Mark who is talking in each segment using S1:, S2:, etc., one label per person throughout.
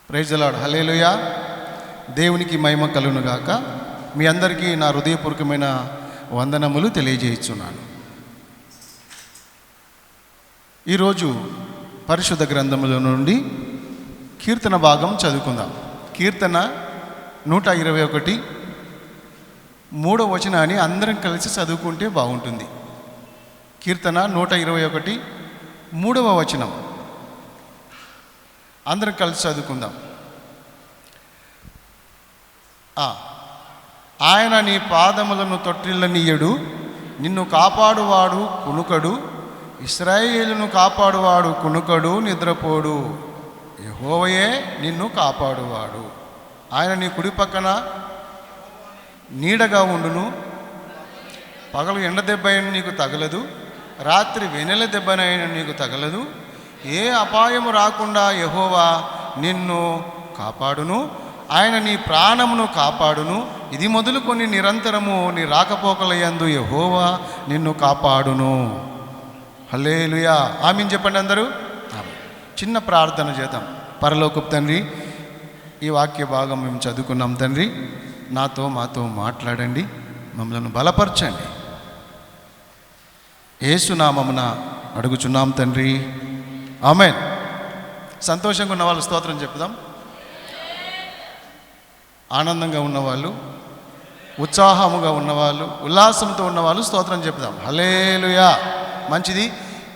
S1: Praise the lord. హల్లెలూయా. దేవునికి మహిమ కలుగును గాక. మీ అందరికీ నా హృదయపూర్వకమైన వందనములు తెలియజేస్తున్నాను. ఈరోజు పరిశుద్ధ గ్రంథముల నుండి కీర్తన భాగం చదువుకుందాం. కీర్తన 121 3వ వచనాన్ని అందరం కలిసి చదువుకుంటే బాగుంటుంది. కీర్తన 121 3వ వచనం అందరం కలిసి చదువుకుందాం. ఆయన నీ పాదములను తొట్టిల్లనీయడు, నిన్ను కాపాడువాడు కునుకడు, ఇశ్రాయేలును కాపాడువాడు కునుకడు, నిద్రపోడు. యెహోవాయే నిన్ను కాపాడువాడు. ఆయన నీ కుడి పక్కన నీడగా ఉండును. పగలు ఎండ దెబ్బైన నీకు తగలదు, రాత్రి వెన్నెల దెబ్బనైన నీకు తగలదు. ఏ అపాయము రాకుండా యెహోవా నిన్ను కాపాడును. ఆయన నీ ప్రాణమును కాపాడును. ఇది మొదలుకొని నిరంతరము నీ రాకపోకలయందు యెహోవా నిన్ను కాపాడును. హల్లెలూయా. ఆమేన్ చెప్పండి అందరూ. చిన్న ప్రార్థన చేద్దాం. పరలోకపు తండ్రి, ఈ వాక్య భాగం మేము చదువుకున్నాం తండ్రి. మాతో మాట్లాడండి, మమ్మల్ని బలపరచండి. యేసు నామమున అడుగుచున్నాం తండ్రి, ఆమేన్. సంతోషంగా ఉన్న వాళ్ళు స్తోత్రం చెప్పుదాం. ఆనందంగా ఉన్నవాళ్ళు, ఉత్సాహముగా ఉన్నవాళ్ళు, ఉల్లాసంతో ఉన్నవాళ్ళు స్తోత్రం చెప్పుదాం. హల్లెలూయా. మంచిది.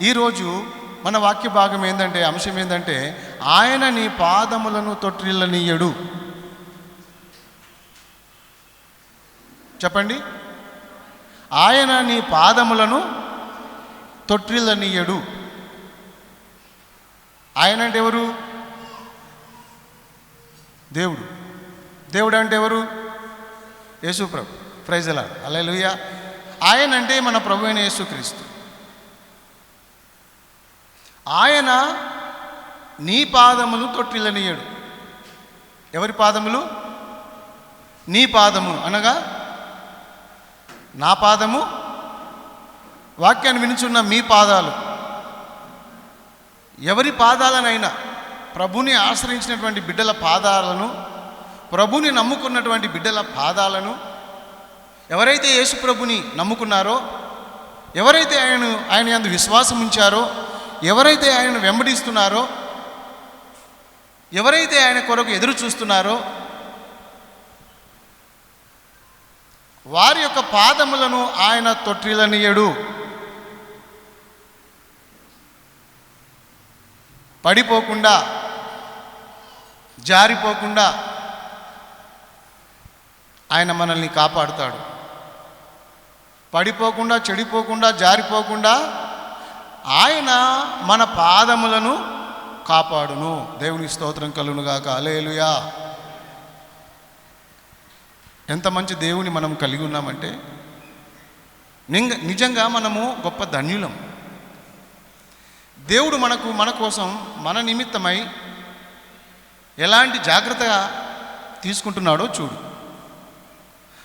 S1: ఈరోజు మన వాక్య భాగం ఏంటంటే, అంశం ఏంటంటే, ఆయన నీ పాదములను తొట్టిల్లనీయడు. చెప్పండి. ఆయన నీ పాదములను తొట్టిల్లనీయడు. ఆయన అంటే ఎవరు? దేవుడు. దేవుడు అంటే ఎవరు? యేసు ప్రభు. Praise the lord. హల్లెలూయా. ఆయన అంటే మన ప్రభు అయిన యేసుక్రీస్తు. ఆయన నీ పాదములు తొట్టిల్లనీయడు. ఎవరి పాదములు? నీ పాదము అనగా నా పాదము, వాక్యాన్ని వినుచున్న మీ పాదాలు. ఎవరి పాదాలనైనా, ప్రభుని ఆశ్రయించినటువంటి బిడ్డల పాదాలను, ప్రభుని నమ్ముకున్నటువంటి బిడ్డల పాదాలను, ఎవరైతే యేసు ప్రభుని నమ్ముకున్నారో, ఎవరైతే ఆయన యందు విశ్వాసం ఉంచారో, ఎవరైతే ఆయనను వెంబడిస్తున్నారో, ఎవరైతే ఆయన కొరకు ఎదురు చూస్తున్నారో, వారి యొక్క పాదములను ఆయన తొట్టిల్లనీయడు. పడిపోకుండా, జారిపోకుండా ఆయన మనల్ని కాపాడుతాడు. పడిపోకుండా, చెడిపోకుండా, జారిపోకుండా ఆయన మన పాదములను కాపాడును. దేవుని స్తోత్రం కలుగును గాక. హల్లెలూయా. ఎంత మంచి దేవుని మనం కలిగి ఉన్నామంటే, నిజంగా మనము గొప్ప ధన్యులం. దేవుడు మన కోసం, మన నిమిత్తమై ఎలాంటి జాగ్రత్తగా తీసుకుంటున్నాడో చూడు.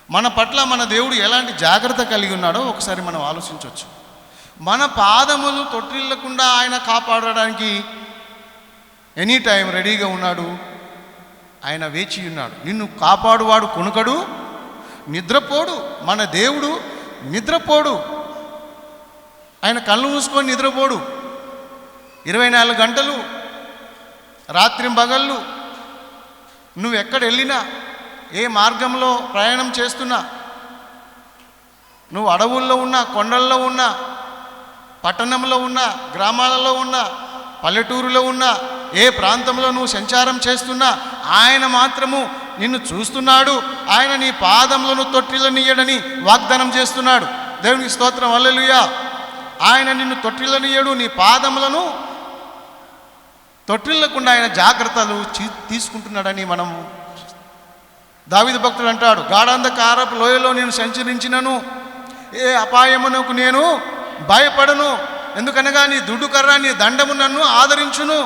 S1: మన పట్ల మన దేవుడు ఎలాంటి జాగ్రత్త కలిగి ఉన్నాడో ఒకసారి మనం ఆలోచించవచ్చు. మన పాదములు తొట్టిల్లకుండా ఆయన కాపాడడానికి ఎనీ టైం రెడీగా ఉన్నాడు. ఆయన వేచి ఉన్నాడు. నిన్ను కాపాడువాడు కొనుకడు, నిద్రపోడు. మన దేవుడు నిద్రపోడు. ఆయన కళ్ళు మూసుకొని నిద్రపోడు. 24 గంటలు రాత్రింబగళ్ళు నువ్వు ఎక్కడ వెళ్ళినా, ఏ మార్గంలో ప్రయాణం చేస్తున్నా, నువ్వు అడవుల్లో ఉన్నా, కొండల్లో ఉన్నా, పట్టణంలో ఉన్నా, గ్రామాలలో ఉన్నా, పల్లెటూరులో ఉన్నా, ఏ ప్రాంతంలో నువ్వు సంచారం చేస్తున్నా, ఆయన మాత్రము నిన్ను చూస్తున్నాడు. ఆయన నీ పాదములను తొట్టిల్లనీయడని వాగ్దానం చేస్తున్నాడు. దేవునికి స్తోత్రం. హల్లెలూయా. ఆయన నిన్ను తొట్టిల్లనీయడు. నీ పాదములను తొట్టిల్లకుండా ఆయన జాగ్రత్తలు తీసుకుంటున్నాడని మనం, దావీదు భక్తుడు అంటాడు, గాఢాంధకారపు లోయలో నేను సంచరించినను ఏ అపాయమునకు నేను భయపడను. ఎందుకనగా నీ దుడ్డు కర్ర, నీ దండము నన్ను ఆదరించును.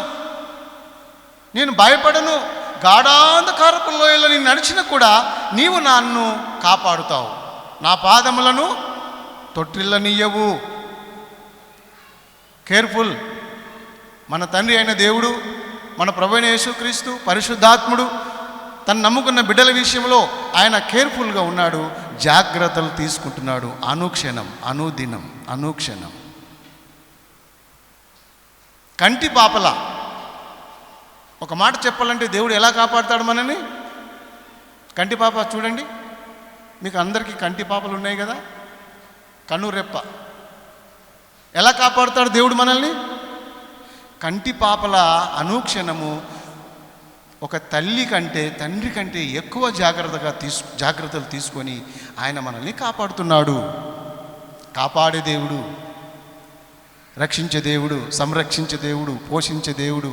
S1: నేను భయపడను. గాఢాంధకారపు లోయలో నేను నడిచిన కూడా నీవు నన్ను కాపాడుతావు. నా పాదములను తొట్టిల్లనీయవు. కేర్ఫుల్. మన తండ్రి అయిన దేవుడు మన ప్రభువైన యేసుక్రీస్తు పరిశుద్ధాత్ముడు తను నమ్ముకున్న బిడ్డల విషయంలో ఆయన కేర్ఫుల్గా ఉన్నాడు, జాగ్రత్తలు తీసుకుంటున్నాడు. అనుక్షణం, అనుదినం, అనుక్షణం. కంటి పాపల ఒక మాట చెప్పాలంటే దేవుడు ఎలా కాపాడుతాడు మనని? కంటి పాప చూడండి, మీకు అందరికీ కంటి పాపలు ఉన్నాయి కదా, కన్నురెప్ప. ఎలా కాపాడుతాడు దేవుడు మనల్ని? కంటి పాపల అనుక్షణము ఒక తల్లి కంటే తండ్రి కంటే ఎక్కువ జాగ్రత్తలు తీసుకొని ఆయన మనల్ని కాపాడుతున్నాడు. కాపాడే దేవుడు, రక్షించే దేవుడు, సంరక్షించే దేవుడు, పోషించే దేవుడు,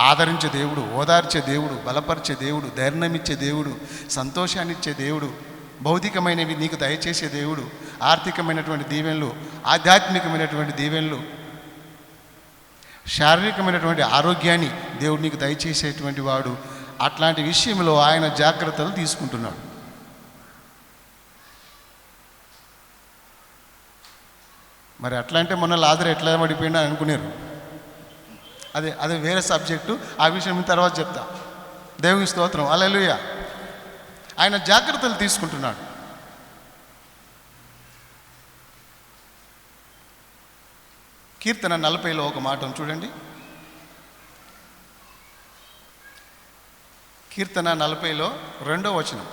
S1: ఆదరించే దేవుడు, ఓదార్చే దేవుడు, బలపరిచే దేవుడు, ధైర్యమిచ్చే దేవుడు, సంతోషాన్నిచ్చే దేవుడు, భౌతికమైనవి నీకు దయచేసే దేవుడు, ఆర్థికమైనటువంటి దీవెనలు, ఆధ్యాత్మికమైనటువంటి దీవెనలు, శారీరకమైనటువంటి ఆరోగ్యాన్ని దేవుడు నీకు దయచేసేటువంటి వాడు. అట్లాంటి విషయంలో ఆయన జాగ్రత్తలు తీసుకుంటున్నాడు. మరి అట్లా అంటే మొన్న లాజరు ఎట్లా పడిపోయినా అనుకున్నారు. అదే వేరే సబ్జెక్టు, ఆ విషయం తర్వాత చెప్తా. దేవుని స్తోత్రం, హల్లెలూయా. ఆయన జాగ్రత్తలు తీసుకుంటున్నాడు. కీర్తన 40లో ఒక మాట చూడండి. కీర్తన 40లో 2వ వచనం.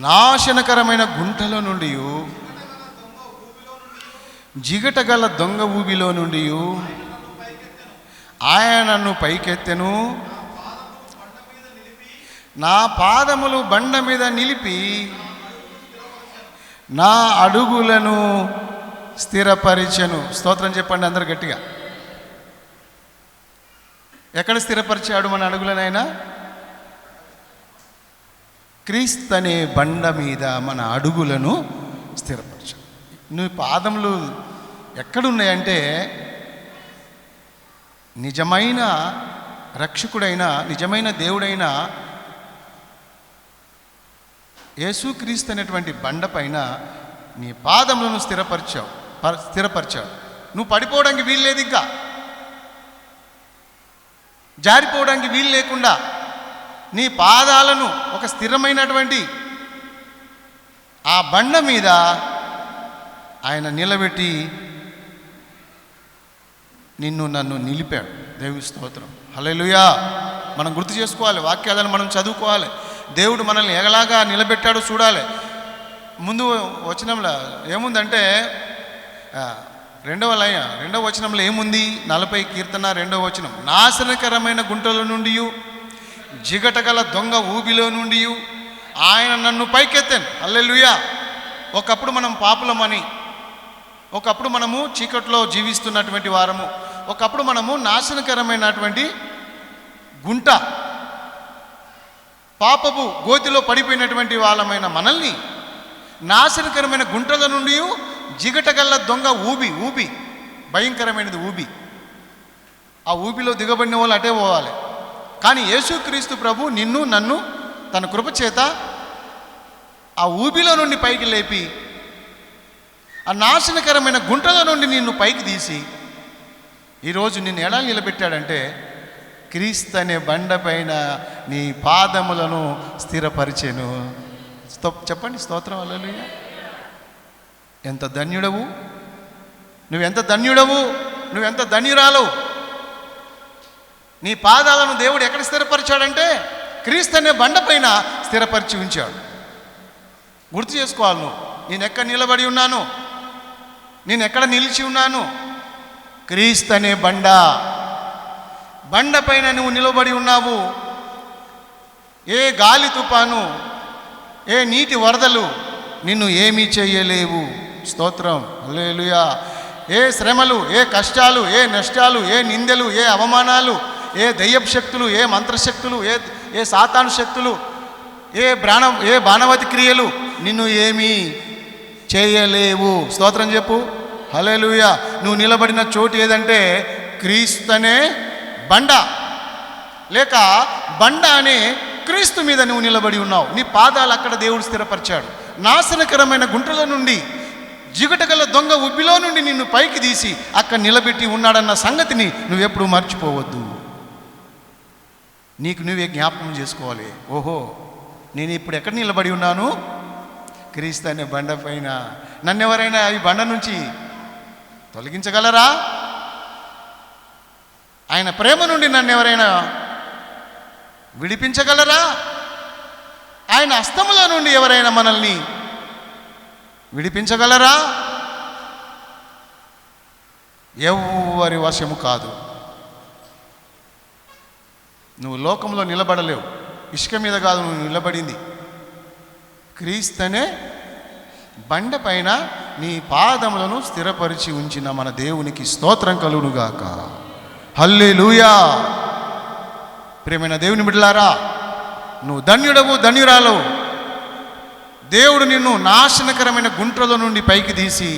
S1: నాశనకరమైన గుంటలో నుండి, జిగటగల దొంగ ఊబిలో నుండి ఆయన నన్ను పైకెత్తెను, నా పాదములు బండ మీద నిలిపి నా అడుగులను స్థిరపరిచెను. స్తోత్రం చెప్పండి అందరు గట్టిగా. ఎక్కడ స్థిరపరిచాడు మన అడుగులనైనా? క్రీస్తు అనే బండ మీద మన అడుగులను స్థిరపరచాడు. నువ్వు పాదములు ఎక్కడున్నాయంటే నిజమైన రక్షకుడైన, నిజమైన దేవుడైన యేసుక్రీస్తు అనేటువంటి బండ పైన నీ పాదములను స్థిరపరిచావు. నువ్వు పడిపోవడానికి వీలు లేదు, ఇంకా జారిపోవడానికి వీలు లేకుండా నీ పాదాలను ఒక స్థిరమైనటువంటి ఆ బండ మీద ఆయన నిలబెట్టి నిన్ను నన్ను నిలిపాడు. దేవుని స్తోత్రం, హల్లెలూయా. మనం గుర్తు చేసుకోవాలి, వాక్యాలను మనం చదువుకోవాలి. దేవుడు మనల్ని ఎలాగా నిలబెట్టాడో చూడాలి. ముందు వచనంలో ఏముందంటే, 2వ వచనంలో ఏముంది? 40 కీర్తన 2వ వచనం. నాశనకరమైన గుంటల నుండి, జిగటగల దొంగ ఊబిలో నుండి ఆయన నన్ను పైకెత్తాను. హల్లెలూయా. ఒకప్పుడు మనం పాపులమని, ఒకప్పుడు మనము చీకట్లో జీవిస్తున్నటువంటి వారము, ఒకప్పుడు మనము నాశనకరమైనటువంటి గుంట, పాపపు గోతిలో పడిపోయినటువంటి వాళ్ళమైన మనల్ని నాశనకరమైన గుంటల నుండి, జిగటగల్ల దొంగ ఊబి భయంకరమైనది ఊబి. ఆ ఊబిలో దిగబడిన వాళ్ళు అటే పోవాలి. కానీ యేసుక్రీస్తు ప్రభు నిన్ను నన్ను తన కృప చేత ఆ ఊబిలో నుండి పైకి లేపి, ఆ నాశనకరమైన గుంటల నుండి నిన్ను పైకి తీసి ఈరోజు నిన్ను ఎలా నిలబెట్టాడంటే, క్రీస్తు అనే బండ పైన నీ పాదములను స్థిరపరిచెను. చెప్పండి స్తోత్రం, హల్లెలూయా. ఎంత ధన్యుడవు నువ్వెంత ధన్యుడవు, నువ్వెంత ధన్యురాలవు. నీ పాదాలను దేవుడు ఎక్కడ స్థిరపరిచాడంటే క్రీస్తు అనే బండ పైన స్థిరపరిచి ఉంచాడు. గుర్తు చేసుకోవాలి, నువ్వు నేను ఎక్కడ నిలబడి ఉన్నాను, నేను ఎక్కడ నిలిచి ఉన్నాను? క్రీస్తు అనే బండ పైన నువ్వు నిలబడి ఉన్నావు. ఏ గాలి తుఫాను, ఏ నీటి వరదలు నిన్ను ఏమీ చేయలేవు. స్తోత్రం, హల్లెలూయా. ఏ శ్రమలు, ఏ కష్టాలు, ఏ నష్టాలు, ఏ నిందలు, ఏ అవమానాలు, ఏ దయ్యపు శక్తులు, ఏ మంత్రశక్తులు, ఏ సాతాను శక్తులు, ఏ బాణవతి క్రియలు నిన్ను ఏమీ చేయలేవు. స్తోత్రం చెప్పు, హల్లెలూయా. నువ్వు నిలబడిన చోటు ఏదంటే క్రీస్తు అనే బండ, లేక బండ అనే క్రీస్తు మీద నువ్వు నిలబడి ఉన్నావు. నీ పాదాలు అక్కడ దేవుడు స్థిరపరిచాడు. నాశనకరమైన గుంటల నుండి, జిగుటగల దొంగ ఉబ్బిలో నుండి నిన్ను పైకి తీసి అక్కడ నిలబెట్టి ఉన్నాడన్న సంగతిని నువ్వెప్పుడు మర్చిపోవద్దు. నీకు నువ్వే జ్ఞాపకం చేసుకోవాలి. ఓహో, నేను ఇప్పుడు ఎక్కడ నిలబడి ఉన్నాను? క్రీస్తు అనే బండ పైన. నన్నెవరైనా ఈ బండ నుంచి తొలగించగలరా? ఆయన ప్రేమ నుండి నన్నెవరైనా విడిపించగలరా? ఆయన హస్తముల నుండి ఎవరైనా మనల్ని విడిపించగలరా? ఎవ్వరి వశము కాదు. నువ్వు లోకంలో నిలబడలేవు. ఇసుక మీద కాదు నువ్వు నిలబడింది, క్రీస్తునే బండ పైన నీ పాదములను స్థిరపరిచి ఉంచిన మన దేవునికి స్తోత్రం కలుగునుగాక. హల్లెలూయా. ప్రియమైన దేవుని బిడ్డలారా, నువ్వు ధన్యుడవు, ధన్యురాలవు. దేవుడు నిన్ను నాశనకరమైన గుంట్రలో నుండి పైకి తీసి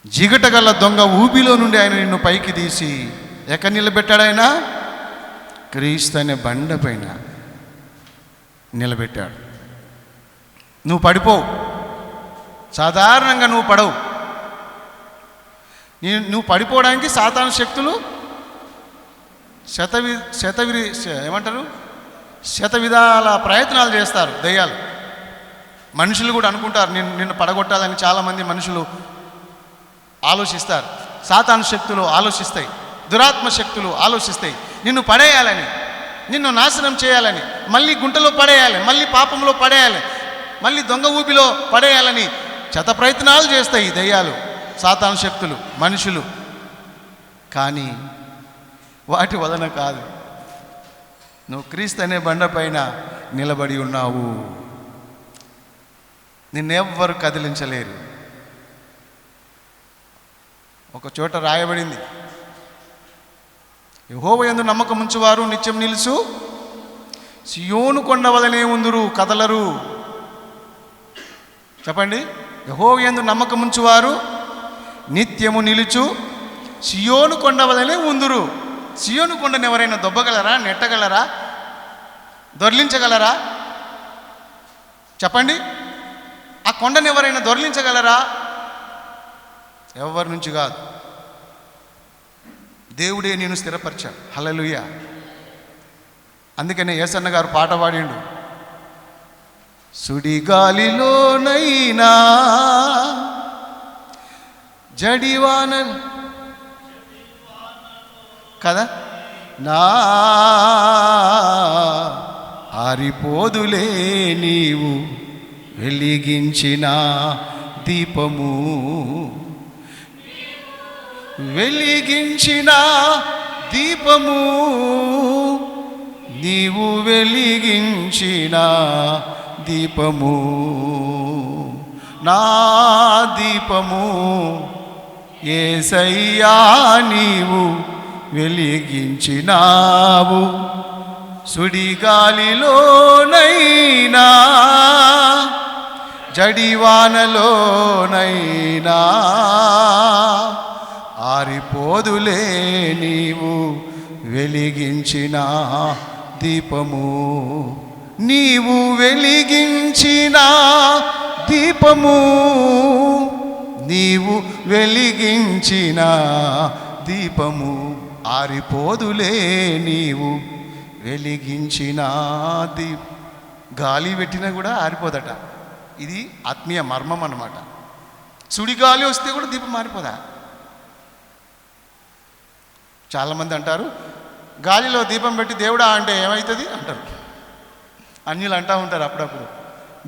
S1: జిగటగల దొంగ ఊబిలో నుండి ఆయన నిన్ను పైకి తీసి ఎక్కడ నిలబెట్టాడు? ఆయన క్రీస్తు అనే బండ పైన నిలబెట్టాడు. నువ్వు పడిపోవు. సాధారణంగా నువ్వు పడవు. నువ్వు పడిపోవడానికి సాతాను శక్తులు శత విధాల ప్రయత్నాలు చేస్తారు. దయ్యాలు, మనుషులు కూడా అనుకుంటారు నిన్ను పడగొట్టాలని. చాలామంది మనుషులు ఆలోచిస్తారు. సాతాను శక్తులు ఆలోచిస్తాయి, దురాత్మ శక్తులు ఆలోచిస్తాయి నిన్ను పడేయాలని, నిన్ను నాశనం చేయాలని, మళ్ళీ గుంటలో పడేయాలి, మళ్ళీ పాపంలో పడేయాలి, మళ్ళీ దొంగ ఊపిలో పడేయాలని శత ప్రయత్నాలు చేస్తాయి దయ్యాలు, సాతాను శక్తులు, మనుషులు. కానీ వాటి వలన కాదు. నువ్వు క్రీస్తు అనే బండ పైన నిలబడి ఉన్నావు. నిన్నెవ్వరు కదిలించలేరు. ఒక చోట రాయబడింది, యెహోవా యందు నమ్మకం ఉంచువారు నిత్యం నిలుసు సియోను కొండ వలనే ఉందురు, కదలరు. చెప్పండి, యెహోవా యందు నమ్మకం ఉంచువారు నిత్యము నిలుచు సియోను కొండ వలనే ఉందురు. సియోను కొండను ఎవరైనా దొబ్బగలరా? నెట్టగలరా? దొర్లించగలరా? చెప్పండి, ఆ కొండను ఎవరైనా దొర్లించగలరా? ఎవరి నుంచి కాదు, దేవుడే నేను స్థిరపరిచాడు. హల్లెలూయా. అందుకనే యేసన్న గారు పాట పాడిండు, సుడిగాలిలోనైనా జడివాన కదా నా ఆరిపోదులే నీవు వెలిగించిన దీపము, వెలిగించిన దీపము, నీవు వెలిగించిన దీపము, నా దీపము యేసయ్యా నీవు వెలిగించినావు. సుడిగాలిలోనైనా జడివానలోనైనా ఆరిపోదులే నీవు వెలిగించిన దీపము, నీవు వెలిగించిన దీపము, నీవు వెలిగించిన దీపము ఆరిపోదులే నీవు వెలిగించిన గాలి పెట్టినా కూడా ఆరిపోదట. ఇది ఆత్మీయ మర్మం అన్నమాట. సుడిగాలి వస్తే కూడా దీపం ఆరిపోదా? చాలామంది అంటారు, గాలిలో దీపం పెట్టి దేవుడా అంటే ఏమవుతుంది అంటారు. అన్యులు అంటూ ఉంటారు అప్పుడప్పుడు.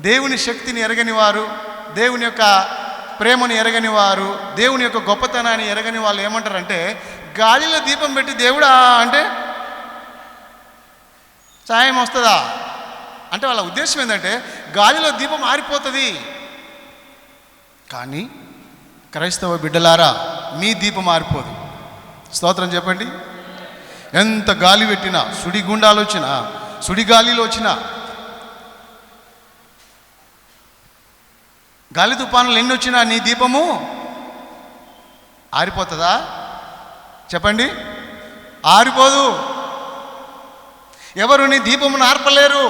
S1: దేవుని శక్తిని ఎరగని వారు, దేవుని యొక్క ప్రేమను ఎరగని వారు, దేవుని యొక్క గొప్పతనాన్ని ఎరగని వాళ్ళు ఏమంటారంటే, గాలిలో దీపం పెట్టి దేవుడా అంటే సాయం వస్తుందా అంటే వాళ్ళ ఉద్దేశం ఏంటంటే గాలిలో దీపం ఆరిపోతుంది. కానీ క్రైస్తవ బిడ్డలారా, మీ దీపం ఆరిపోదు. స్తోత్రం చెప్పండి. ఎంత గాలి పెట్టినా, సుడిగుండాలు వచ్చినా, సుడిగాలిలో వచ్చినా, గాలి తుఫానులు ఎన్ని వచ్చినా నీ దీపము ఆరిపోతుందా? చెప్పండి, ఆరిపోదు. ఎవరు నీ దీపమును ఆర్పలేరు.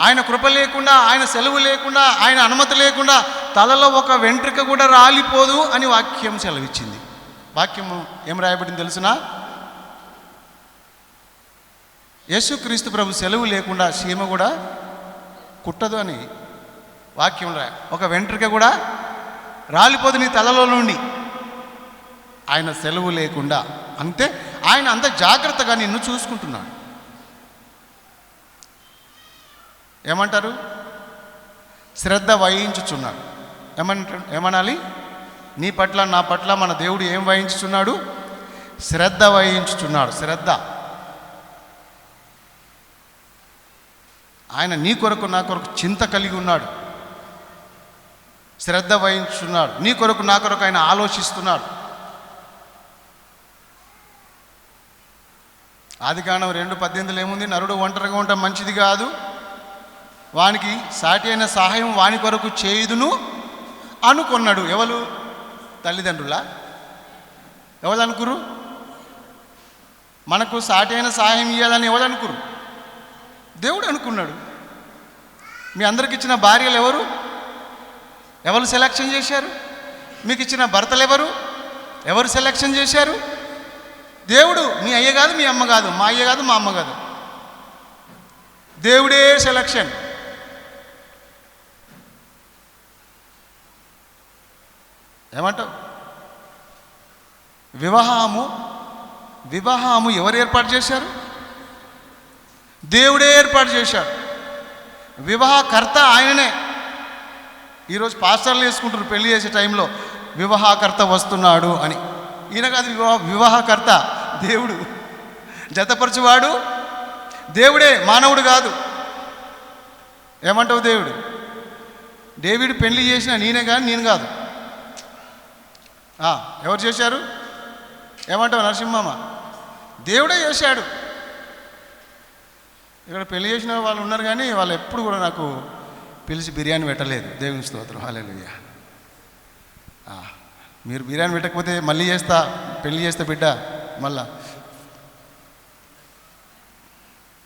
S1: ఆయన కృప లేకుండా, ఆయన సెలవు లేకుండా, ఆయన అనుమతి లేకుండా తలలో ఒక వెంట్రుక కూడా రాలిపోదు అని వాక్యం సెలవిచ్చింది. వాక్యం ఏం రాయబడింది తెలుసునా? యేసుక్రీస్తు ప్రభు సెలవు లేకుండా సీమ కూడా కుట్టదు అని వాక్యం ఒక వెంట్రుక కూడా రాలిపోదు నీ తలలో నుండి, ఆయన సెలవు లేకుండా. అంతే, ఆయన అంత జాగ్రత్తగా నిన్ను చూసుకుంటున్నాడు. ఏమంటారు? శ్రద్ధ వహించుచున్నాడు. ఏమనాలి? నీ పట్ల నా పట్ల మన దేవుడు ఏం వహించుచున్నాడు? శ్రద్ధ వహించుచున్నాడు. శ్రద్ధ. ఆయన నీ కొరకు నా కొరకు చింత కలిగి ఉన్నాడు, శ్రద్ధ వహించుచున్నాడు. నీ కొరకు నా కొరకు ఆయన ఆలోచిస్తున్నాడు. ఆదికాండం 2:18 ఏముంది? నరుడు ఒంటరిగా ఉండటం మంచిది కాదు, వానికి సాటి అయిన సహాయం వాని కొరకు చేయుదును అనుకున్నాడు. ఎవరు? తల్లిదండ్రులా? ఎవరు అనుకురు? మనకు సాటి అయిన సహాయం ఇవ్వాలని ఎవరు అనుకురు? దేవుడు అనుకున్నాడు. మీ అందరికి ఇచ్చిన భార్యలు ఎవరు? ఎవరు సెలక్షన్ చేశారు? మీకు ఇచ్చిన భర్తలు ఎవరు సెలక్షన్ చేశారు? దేవుడు. మీ అయ్య కాదు, మీ అమ్మ కాదు, మా అయ్య కాదు, మా అమ్మ కాదు, దేవుడే సెలక్షన్. ఏమంటావు? వివాహము ఎవరు ఏర్పాటు చేశారు? దేవుడే ఏర్పాటు చేశాడు. వివాహకర్త ఆయననే. ఈరోజు పాస్టర్లు వేసుకుంటారు పెళ్లి చేసే టైంలో, వివాహకర్త వస్తున్నాడు అని. ఈయన కాదు వివాహకర్త, దేవుడు. జతపరచువాడు దేవుడే, మానవుడు కాదు. ఏమంటావు? దేవుడు. డేవిడ్ పెళ్లి చేసిన నేనే కానీ నేను కాదు. ఎవరు చేశారు? ఏమంటావు నరసింహమ్మ? దేవుడే చేశాడు. ఇక్కడ పెళ్లి చేసిన వాళ్ళు ఉన్నారు కానీ వాళ్ళు ఎప్పుడు కూడా నాకు పిలిచి బిర్యానీ పెట్టలేదు. దేవుని స్తోత్రం, హల్లెలూయా. మీరు బిర్యానీ పెట్టకపోతే మళ్ళీ చేస్తా, పెళ్లి చేస్తే బిడ్డ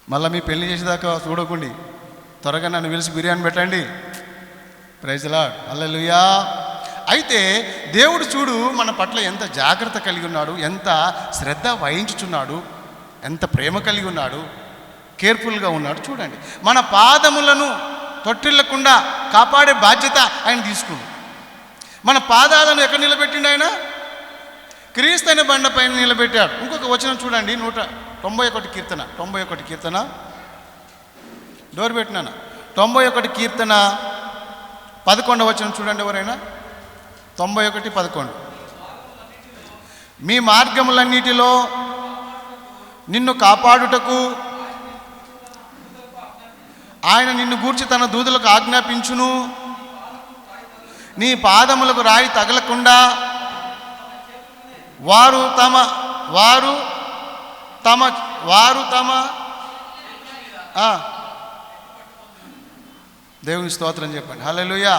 S1: మళ్ళీ మీ పెళ్లి చేసేదాకా చూడకండి, త్వరగా నన్ను పిలిచి బిర్యానీ పెట్టండి. ప్రైజ్ ది లార్డ్, హల్లెలూయా. అయితే దేవుడు చూడు మన పట్ల ఎంత జాగ్రత్త కలిగి ఉన్నాడు, ఎంత శ్రద్ధ వహించుచున్నాడు, ఎంత ప్రేమ కలిగి ఉన్నాడు, కేర్ఫుల్గా ఉన్నాడు. చూడండి, మన పాదములను తొట్టిల్లకుండా కాపాడే బాధ్యత ఆయన తీసుకుంది. మన పాదాలను ఎక్కడ నిలబెట్టిండు? ఆయన క్రీస్తు అనే బండపైన నిలబెట్టాడు. ఇంకొక వచనం చూడండి, 91 కీర్తన డోర్ పెట్టినాను. 91 కీర్తన 11వ వచనం చూడండి. ఎవరైనా 91:11. మీ మార్గములన్నిటిలో నిన్ను కాపాడుటకు ఆయన నిన్ను గూర్చి తన దూతలకు ఆజ్ఞాపించును. నీ పాదములకు రాయి తగలకుండా వారు తమ దేవుని స్తోత్రం చెప్పండి, హల్లెలూయా.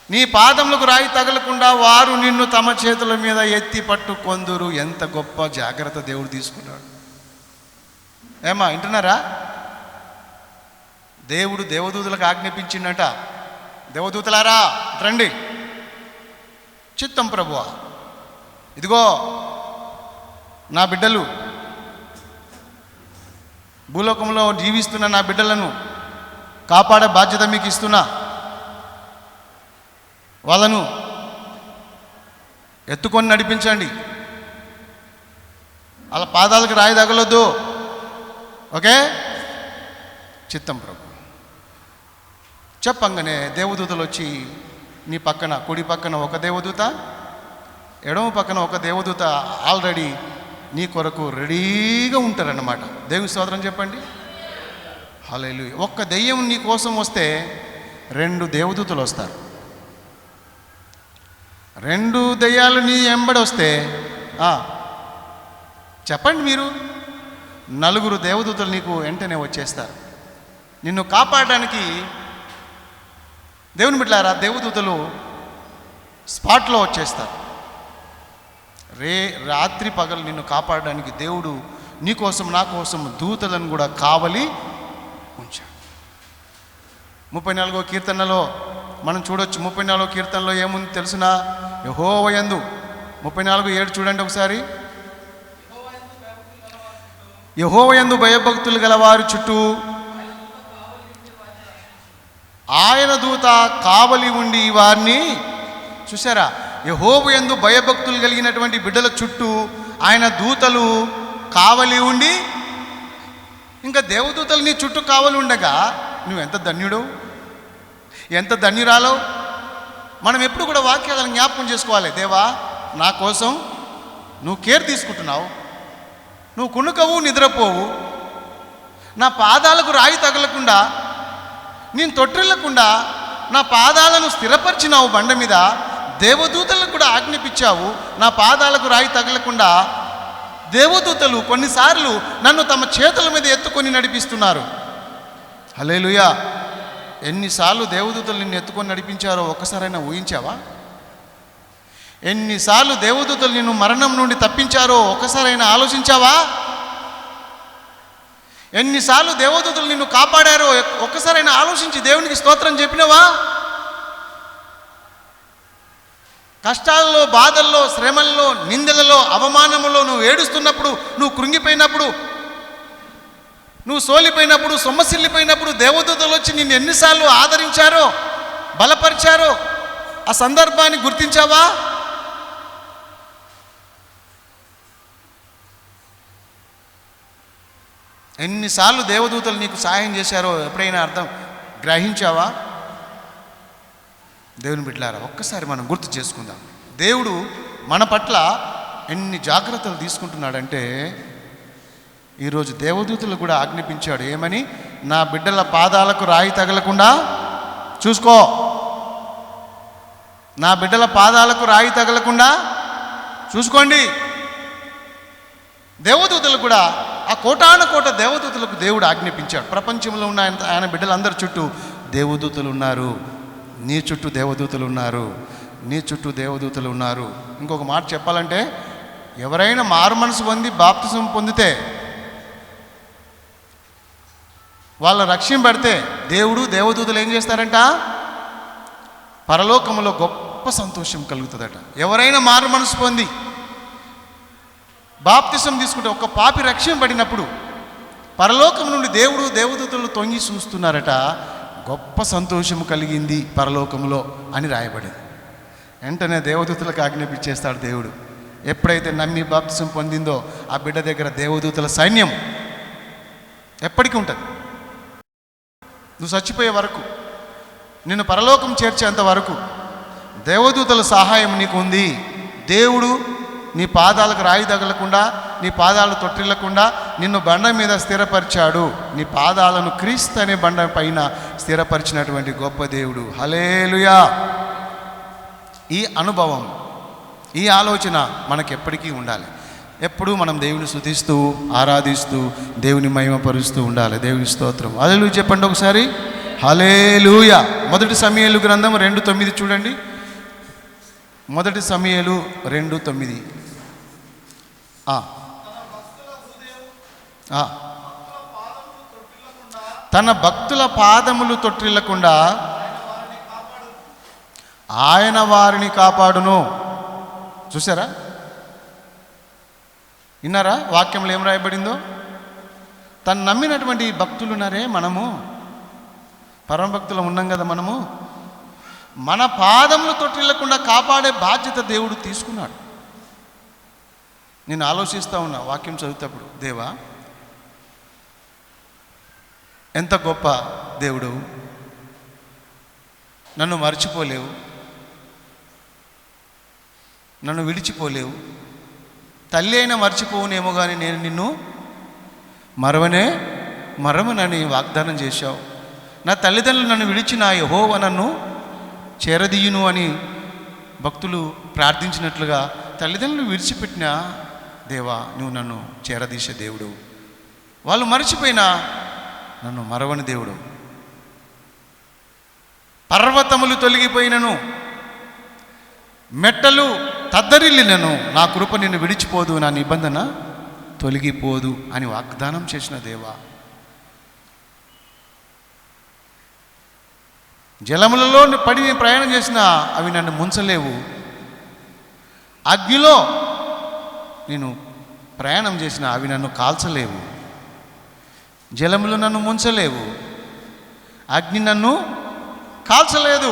S1: నీ పాదములకు రాయి తగలకుండా వారు నిన్ను తమ చేతుల మీద ఎత్తి పట్టుకొందురు. ఎంత గొప్ప జాగ్రత్త దేవుడు తీసుకున్నాడు. ఏమా వింటున్నారా? దేవుడు దేవదూతలకు ఆజ్ఞాపించిండట, దేవదూతలారా రండి, చిత్తం ప్రభువా, ఇదిగో నా బిడ్డలు, భూలోకంలో జీవిస్తున్న నా బిడ్డలను కాపాడే బాధ్యత మీకు ఇస్తున్నా. వాళ్ళను ఎత్తుకొని నడిపించండి, వాళ్ళ పాదాలకు రాయి తగలొద్దు. ఓకే, చిత్తం ప్రభు చెప్పంగానే దేవదూతలు వచ్చి నీ పక్కన, కుడి పక్కన ఒక దేవదూత, ఎడమ పక్కన ఒక దేవదూత ఆల్రెడీ నీ కొరకు రెడీగా ఉంటారన్నమాట. దేవుని స్తోత్రం చెప్పండి, హల్లెలూయా. ఒక్క దెయ్యం నీ కోసం వస్తే 2 దేవదూతలు వస్తారు. 2 దెయ్యాలు నీ ఎంబడి వస్తే చెప్పండి మీరు, 4 దేవదూతలు నీకు వెంటనే వచ్చేస్తారు నిన్ను కాపాడడానికి. దేవుని బిడ్డలారా, దేవదూతలు స్పాట్లో వచ్చేస్తారు. రాత్రి పగలు నిన్ను కాపాడడానికి దేవుడు నీ కోసం నా కోసం దూతలను కూడా కావలి ఉంచాడు. 34వ కీర్తనలో మనం చూడొచ్చు. 34వ కీర్తనలో ఏముంది తెలిసిన? యెహోవాయందు 34:7 చూడండి ఒకసారి. యెహోవాయందు భయభక్తులు గలవారి చుట్టూ ఆయన దూత కావలి ఉండి వారిని, చూసారా, యెహోవాయందు భయభక్తులు కలిగినటువంటి బిడ్డల చుట్టూ ఆయన దూతలు కావలి ఉండి, ఇంకా దేవదూతలు నీ చుట్టూ కావలి ఉండగా నువ్వెంత ధన్యుడు, ఎంత ధన్యురాలో. మనం ఎప్పుడు కూడా వాక్యాలను జ్ఞాపకం చేసుకోవాలి. దేవా, నా కోసం నువ్వు కేర్ తీసుకుంటున్నావు, నువ్వు కునుకవు నిద్రపోవు, నా పాదాలకు రాయి తగలకుండా, నేను తొట్టిల్లకుండా నా పాదాలను స్థిరపరిచినావు బండ మీద. దేవదూతలకు కూడా ఆజ్ఞాపించావు నా పాదాలకు రాయి తగలకుండా. దేవదూతలు కొన్నిసార్లు నన్ను తమ చేతుల మీద ఎత్తుకొని నడిపిస్తున్నారు. హల్లెలూయా. ఎన్నిసార్లు దేవదూతలు నిన్ను ఎత్తుకొని నడిపించారో ఒక్కసారైనా ఊహించావా? ఎన్నిసార్లు దేవదూతలు నిన్ను మరణం నుండి తప్పించారో ఒక్కసారైనా ఆలోచించావా? ఎన్నిసార్లు దేవదూతలు నిన్ను కాపాడారో ఒక్కసారైనా ఆలోచించి దేవునికి స్తోత్రం చెప్పినవా? కష్టాల్లో, బాధల్లో, శ్రమల్లో, నిందలలో, అవమానములో నువ్వు ఏడుస్తున్నప్పుడు, నువ్వు కృంగిపోయినప్పుడు, నువ్వు సోలిపోయినప్పుడు, సొమ్మసిల్లిపోయినప్పుడు దేవదూతలు వచ్చి నిన్ను ఎన్నిసార్లు ఆదరించారో, బలపరిచారో ఆ సందర్భాన్ని గుర్తించావా? ఎన్నిసార్లు దేవదూతలు నీకు సహాయం చేశారో ఎప్పుడైనా గ్రహించావా? దేవుని బిడ్డలారా, ఒక్కసారి మనం గుర్తు చేసుకుందాం. దేవుడు మన పట్ల ఎన్ని జాగ్రత్తలు తీసుకుంటున్నాడంటే, ఈరోజు దేవదూతలు కూడా ఆజ్ఞాపించాడు. ఏమని? నా బిడ్డల పాదాలకు రాయి తగలకుండా చూసుకో, నా బిడ్డల పాదాలకు రాయి తగలకుండా చూసుకోండి. దేవదూతలు కూడా, ఆ కోటాను కోట దేవదూతలకు దేవుడు ఆజ్ఞాపించాడు. ప్రపంచంలో ఉన్న ఆయన బిడ్డలందరి చుట్టూ దేవదూతలు ఉన్నారు. నీ చుట్టూ దేవదూతలు ఉన్నారు, నీ చుట్టూ దేవదూతలు ఉన్నారు. ఇంకొక మాట చెప్పాలంటే, ఎవరైనా మారు మనసు పొంది బాప్తిసం పొందితే, వాళ్ళ రక్షింపబడితే దేవుడు, దేవదూతలు ఏం చేస్తారంట? పరలోకములో గొప్ప సంతోషం కలుగుతుందట. ఎవరైనా మారు మనసు పొంది బాప్తిసం తీసుకుంటే, ఒక పాపి రక్షింపబడినప్పుడు పరలోకం నుండి దేవుడు, దేవదూతలు తొంగి చూస్తున్నారట. గొప్ప సంతోషం కలిగింది పరలోకంలో అని రాయబడింది. వెంటనే దేవదూతలకు ఆజ్ఞాపించేస్తాడు దేవుడు. ఎప్పుడైతే నమ్మి బాప్తిసం పొందిందో ఆ బిడ్డ దగ్గర దేవదూతల సైన్యం ఎప్పటికీ ఉంటుంది. నువ్వు చచ్చిపోయే వరకు, నిన్ను పరలోకం చేర్చేంత వరకు దేవదూతల సహాయం నీకు ఉంది. దేవుడు నీ పాదాలకు రాయి తగలకుండా, నీ పాదాలు తొట్టిల్లకుండా నిన్ను బండ మీద స్థిరపరిచాడు. నీ పాదాలను క్రీస్తు అనే బండ పైన స్థిరపరిచినటువంటి గొప్ప దేవుడు. హల్లెలూయా. ఈ అనుభవం, ఈ ఆలోచన మనకు ఎప్పటికీ ఉండాలి. ఎప్పుడూ మనం దేవుని స్తుతిస్తూ, ఆరాధిస్తూ, దేవుని మహిమపరుస్తూ ఉండాలి. దేవుని స్తోత్రం. హల్లెలూయా చెప్పండి ఒకసారి. హల్లెలూయా. 1 సమూయేలు గ్రంథం 2:9 చూడండి. 1 సమూయేలు 2:9. తన భక్తుల పాదములు తొట్టిల్లకుండా ఆయన వారిని కాపాడును. చూసారా? విన్నారా? వాక్యంలో ఏం రాయబడిందో? తను నమ్మినటువంటి భక్తులున్నారే, మనము పరమభక్తులం ఉన్నాం కదా, మనము మన పాదములు తొట్టిల్లకుండా కాపాడే బాధ్యత దేవుడు తీసుకున్నాడు. నేను ఆలోచిస్తూ ఉన్నా వాక్యం చదువుతప్పుడు, దేవా ఎంత గొప్ప దేవుడు, నన్ను మర్చిపోలేవు, నన్ను విడిచిపోలేవు, తల్లి అయినా మర్చిపోవునేమో కానీ నేను నిన్ను మరవనని వాగ్దానం చేశావు. నా తల్లిదండ్రులు నన్ను విడిచిన యెహోవా నన్ను చేరదీయును అని భక్తులు ప్రార్థించినట్లుగా తల్లిదండ్రులు విడిచిపెట్టిన దేవా నువ్వు నన్ను చేరదీసే దేవుడు. వాళ్ళు మర్చిపోయినా నన్ను మరవని దేవుడు. పర్వతములు తొలగిపోయినను, మెట్టలు తద్దరిల్లినను, నా కృప నిన్ను విడిచిపోదు, నా నిబంధన తొలగిపోదు అని వాగ్దానం చేసిన దేవా. జలములలో పడి నేను ప్రయాణం చేసినా అవి నన్ను ముంచలేవు. అగ్నిలో నేను ప్రయాణం చేసినా అవి నన్ను కాల్చలేవు. జలములు నన్ను ముంచలేవు, అగ్ని నన్ను కాల్చలేదు.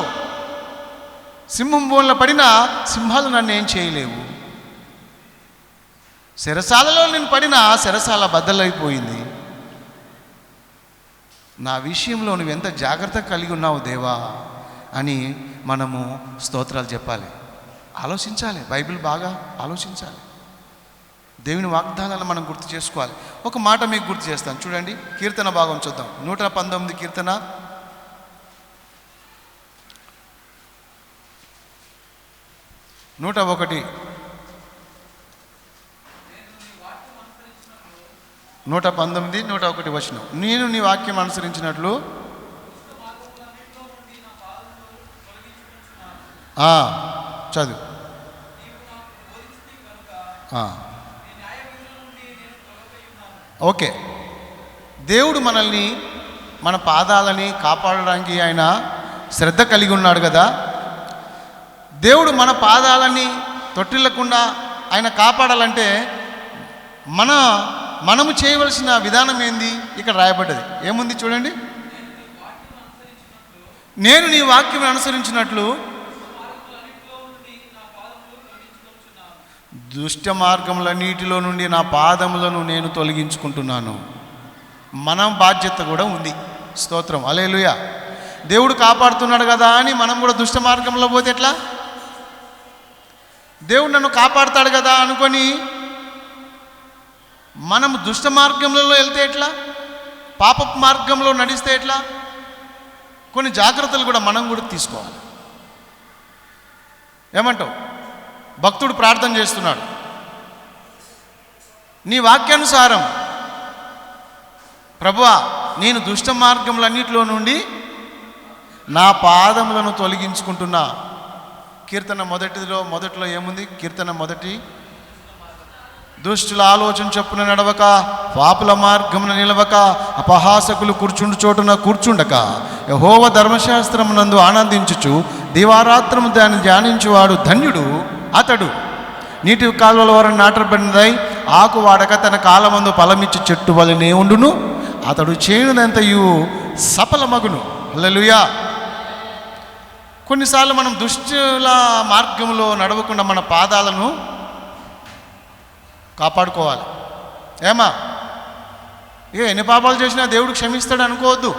S1: సింహం బోన్లో పడినా సింహాలు నన్ను ఏం చేయలేవు. చెరసాలలో నేను పడినా చెరసాల బద్దలైపోయింది. నా విషయంలో నువ్వు ఎంత జాగ్రత్త కలిగి ఉన్నావు దేవా అని మనము స్తోత్రాలు చెప్పాలి. ఆలోచించాలి, బైబిల్ బాగా ఆలోచించాలి. దేవుని వాగ్దానాలను మనం గుర్తు చేసుకోవాలి. ఒక మాట మీకు గుర్తు చేస్తాను, చూడండి. కీర్తన భాగం చూద్దాం. 119 కీర్తన 101 119 101 వచనం. నేను నీ వాక్యం అనుసరించినట్లు చదువు. ఓకే, దేవుడు మనల్ని మన పాదాలని కాపాడడానికి ఆయన శ్రద్ధ కలిగి ఉన్నాడు కదా. దేవుడు మన పాదాలని తొట్టిల్లకుండా ఆయన కాపాడాలంటే మనము చేయవలసిన విధానం ఏంది? ఇక్కడ రాయబడ్డది ఏముంది చూడండి. నేను నీ వాక్యం అనుసరించినట్లు దుష్ట మార్గములన్నిటిలో నుండి నా పాదములను నేను తొలగించుకుంటున్నాను. మన బాధ్యత కూడా ఉంది. స్తోత్రం, హల్లెలూయా. దేవుడు కాపాడుతున్నాడు కదా అని మనం కూడా దుష్ట మార్గంలో పోతే ఎట్లా? దేవుడు నన్ను కాపాడుతాడు కదా అనుకొని మనం దుష్ట మార్గంలో వెళ్తే ఎట్లా? పాపపు మార్గంలో నడిస్తే ఎట్లా? కొన్ని జాగ్రత్తలు కూడా మనం కూడా తీసుకోవాలి. ఏమంటావు? భక్తుడు ప్రార్థన చేస్తున్నాడు, నీ వాక్యానుసారం ప్రభువా నేను దుష్ట మార్గములన్నిటిలో నుండి నా పాదములను తొలగించుకుంటున్నా. కీర్తన మొదట్లో ఏముంది? కీర్తన మొదటి, దుష్టుల ఆలోచన చొప్పున నడవక, పాపుల మార్గమున నిలవక, అపహాసకులు కూర్చుండు చోటున కూర్చుండక, యెహోవా ధర్మశాస్త్రమునందు ఆనందించుచు దివారాత్రము దాన్ని ధ్యానించువాడు ధన్యుడు అతడు. నీటి కాలువల వరకు నాటబడినదై ఆకు వాడక తన కాలమందు ఫలమిచ్చి చెట్టు వలనే ఉండును. అతడు చేయునంతయు సఫలమగును. హల్లెలూయా. కొన్నిసార్లు మనం దుష్టుల మార్గంలో నడవకుండా మన పాదాలను కాపాడుకోవాలి. ఏమా ఎన్ని పాపాలు చేసినా దేవుడు క్షమిస్తాడు అనుకోవద్దు.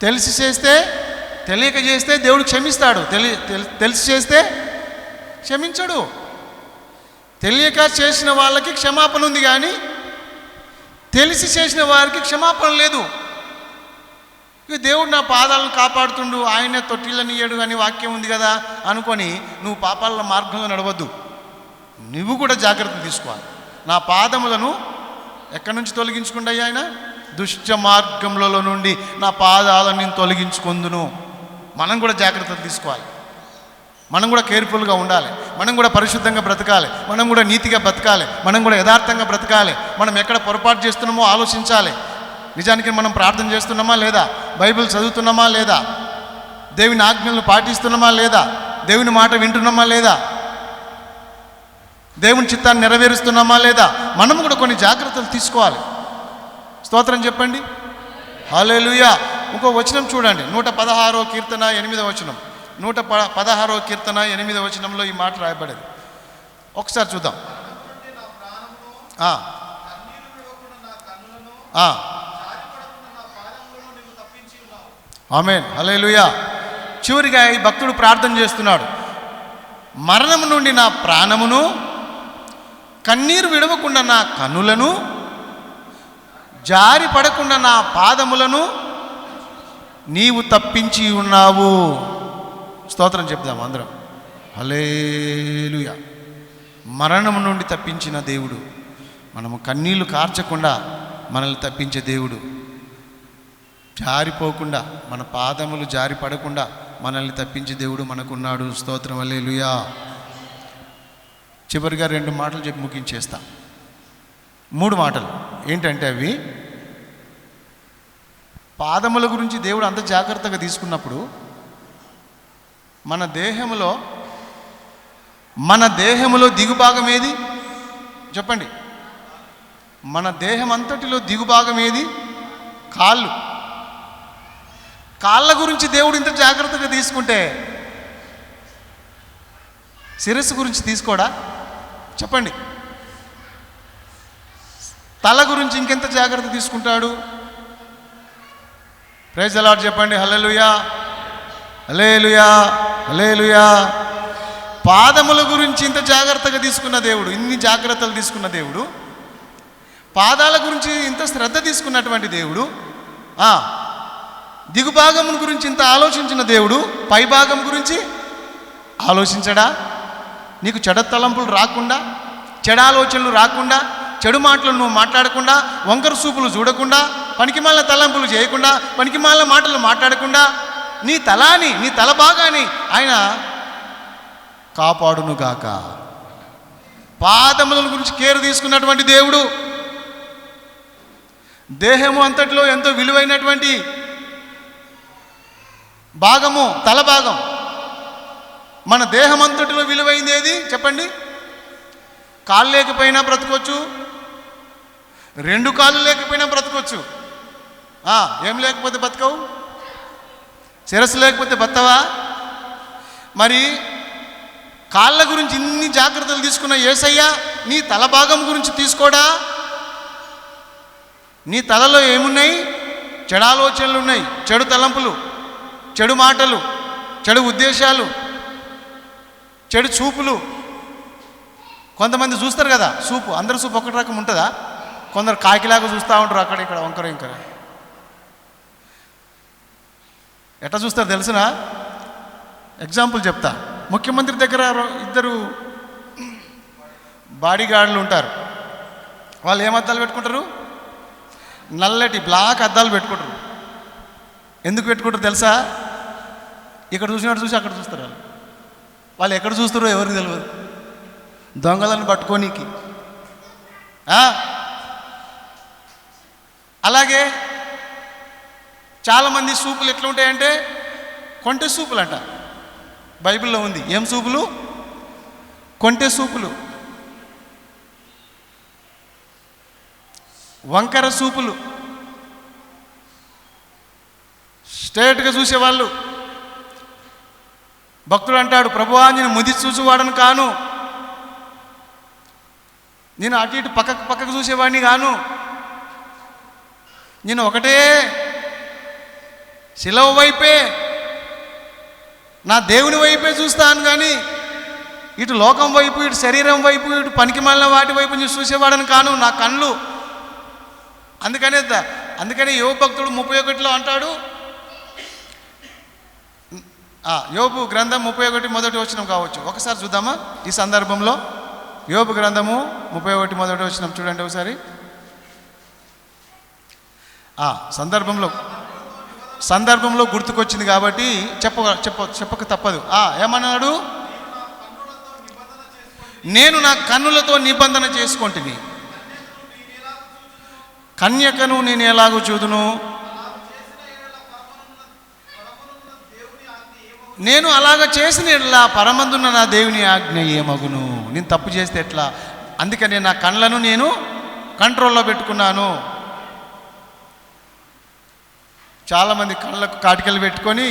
S1: తెలిసి చేస్తే, తెలియక చేస్తే దేవుడు క్షమిస్తాడు, తెలిసి చేస్తే క్షమించడు. తెలియక చేసిన వాళ్ళకి క్షమాపణ ఉంది, కానీ తెలిసి చేసిన వారికి క్షమాపణ లేదు. ఇక దేవుడు నా పాదాలను కాపాడుతుండు, ఆయనే తొట్టిళ్ళనియ్యడు అని వాక్యం ఉంది కదా అనుకొని నువ్వు పాపాల మార్గంలో నడవద్దు. నువ్వు కూడా జాగ్రత్త తీసుకోవాలి. నా పాదములను ఎక్కడి నుంచి తొలగించుకుంటాయి? ఆయన దుష్ట మార్గములలో నుండి నా పాదాలను నేను తొలగించుకుందును. మనం కూడా జాగ్రత్తలు తీసుకోవాలి. మనం కూడా కేర్ఫుల్గా ఉండాలి. మనం కూడా పరిశుద్ధంగా బ్రతకాలి. మనం కూడా నీతిగా బ్రతకాలి. మనం కూడా యథార్థంగా బ్రతకాలి. మనం ఎక్కడ పొరపాటు చేస్తున్నామో ఆలోచించాలి. నిజానికి మనం ప్రార్థన చేస్తున్నామా లేదా? బైబిల్ చదువుతున్నామా లేదా? దేవుని ఆజ్ఞలను పాటిస్తున్నామా లేదా? దేవుని మాట వింటున్నామా లేదా? దేవుని చిత్తాన్ని నెరవేరుస్తున్నామా లేదా? మనం కూడా కొన్ని జాగ్రత్తలు తీసుకోవాలి. స్తోత్రం చెప్పండి, హల్లెలూయా. ఇంకో వచనం చూడండి, 116వ కీర్తన 8వ వచనం. 116వ కీర్తన 8వ వచనంలో ఈ మాట రాయబడేది. ఒకసారి చూద్దాం. ఆమేన్, హల్లెలూయా. చివరిగా ఈ భక్తుడు ప్రార్థన చేస్తున్నాడు, మరణము నుండి నా ప్రాణమును, కన్నీరు విడవకుండా నా కన్నులను, జారి పడకుండా నా పాదములను నీవు తప్పించి ఉన్నావు. స్తోత్రం చెప్దాం అందరం, హల్లెలూయా. మరణము నుండి తప్పించిన దేవుడు, మనము కన్నీళ్లు కార్చకుండా మనల్ని తప్పించే దేవుడు, జారిపోకుండా మన పాదములు జారి పడకుండా మనల్ని తప్పించే దేవుడు మనకున్నాడు. స్తోత్రం, హల్లెలూయా. చివరిగా 2 మాటలు చెప్పి ముగించేస్తా. 3 మాటలు ఏంటంటే అవి పాదముల గురించి దేవుడు అంత జాగ్రత్తగా తీసుకున్నప్పుడు మన దేహములో దిగుభాగం ఏది చెప్పండి? మన దేహం అంతటిలో దిగుభాగం ఏది? కాళ్ళ గురించి దేవుడు ఇంత జాగ్రత్తగా తీసుకుంటే శిరస్సు గురించి తీసుకోడా చెప్పండి? తల గురించి ఇంకెంత జాగ్రత్త తీసుకుంటాడు? ప్రైజ్ ది లార్డ్ చెప్పండి. హల్లెలూయా, హల్లెలూయా, హల్లెలూయా. పాదముల గురించి ఇంత జాగ్రత్తగా తీసుకున్న దేవుడు, ఇన్ని జాగ్రత్తలు తీసుకున్న దేవుడు, పాదాల గురించి ఇంత శ్రద్ధ తీసుకున్నటువంటి దేవుడు, దిగుభాగం గురించి ఇంత ఆలోచించిన దేవుడు పైభాగం గురించి ఆలోచించడా? నీకు చెడ తలంపులు రాకుండా, చెడ ఆలోచనలు రాకుండా, చెడు మాటలు నువ్వు మాట్లాడకుండా, వంకర చూపులు చూడకుండా, పనికిమాలిన తలంపులు చేయకుండా, పనికిమాలిన మాటలు మాట్లాడకుండా నీ తల భాగాన్ని ఆయన కాపాడునుగాక. పాదముల గురించి కేర్ తీసుకున్నటువంటి దేవుడు, దేహము అంతట్లో ఎంతో విలువైనటువంటి భాగము తల భాగం. మన దేహం అంతటిలో విలువైంది ఏది చెప్పండి? కాళ్ళు లేకపోయినా బ్రతకొచ్చు, 2 కాళ్ళు లేకపోయినా బ్రతకొచ్చు. ఏం లేకపోతే బతకవు? శిరస్సు లేకపోతే బతవా? మరి కాళ్ళ గురించి ఇన్ని జాగ్రత్తలు తీసుకున్న యేసయ్య నీ తల భాగం గురించి తీసుకోడా? నీ తలలో ఏమున్నాయి? చెడు ఆలోచనలు ఉన్నాయి, చెడు తలంపులు, చెడు మాటలు, చెడు ఉద్దేశాలు, చెడు చూపులు. కొంతమంది చూస్తారు కదా చూపు, అందరు చూపు ఒకటి రకం ఉంటుందా? కొందరు కాకిలాగా చూస్తూ ఉంటారు, అక్కడ ఇక్కడ వంకర ఇంకర. ఎట్లా చూస్తారు తెలుసునా? ఎగ్జాంపుల్ చెప్తా. ముఖ్యమంత్రి దగ్గర 2 బాడీగార్డులు ఉంటారు. వాళ్ళు ఏం అద్దాలు పెట్టుకుంటారు? నల్లటి బ్లాక్ అద్దాలు పెట్టుకుంటారు. ఎందుకు పెట్టుకుంటారు తెలుసా? ఇక్కడ చూసినట్టు చూసి అక్కడ చూస్తారు. వాళ్ళు ఎక్కడ చూస్తారో ఎవరికి తెలియదు. దొంగలను పట్టుకోనీకి. అలాగే చాలామంది సూపులు ఎట్లా ఉంటాయంటే కొంటె సూపులు అంట. బైబిల్లో ఉంది. ఏం సూపులు? కొంటె సూపులు, వంకర సూపులు, స్ట్రేట్గా చూసేవాళ్ళు. భక్తుడు అంటాడు, ప్రభువా నేను ముది చూసేవాడని కాను, నేను అటు ఇటు పక్కకు చూసేవాడిని కాను, నేను ఒకటే శిలవ వైపే, నా దేవుని వైపే చూస్తాను కానీ ఇటు లోకం వైపు, ఇటు శరీరం వైపు, ఇటు పనికిమాలిన వాటి వైపు నేను చూసేవాడని కాను, నా కళ్ళు. అందుకనే యోబు భక్తుడు 31లో అంటాడు. యోబు గ్రంథం 31 మొదటి వచనం కావచ్చు, ఒకసారి చూద్దామా ఈ సందర్భంలో? యోబు గ్రంథము 31 మొదటి వచనం చూడండి ఒకసారి. సందర్భంలో గుర్తుకొచ్చింది కాబట్టి చెప్పక తప్పదు. ఏమన్నాడు? నేను నా కన్నులతో నిబంధన చేసుకొంటిని, కన్యకను నేను ఎలాగూ చూదును, నేను అలాగ చేసిన ఎట్లా పరమందున్న నా దేవుని ఆజ్ఞ ఏమగును. నేను తప్పు చేస్తే ఎట్లా? అందుకని నా కళ్ళను నేను కంట్రోల్లో పెట్టుకున్నాను. చాలామంది కళ్ళకు కాటికలు పెట్టుకొని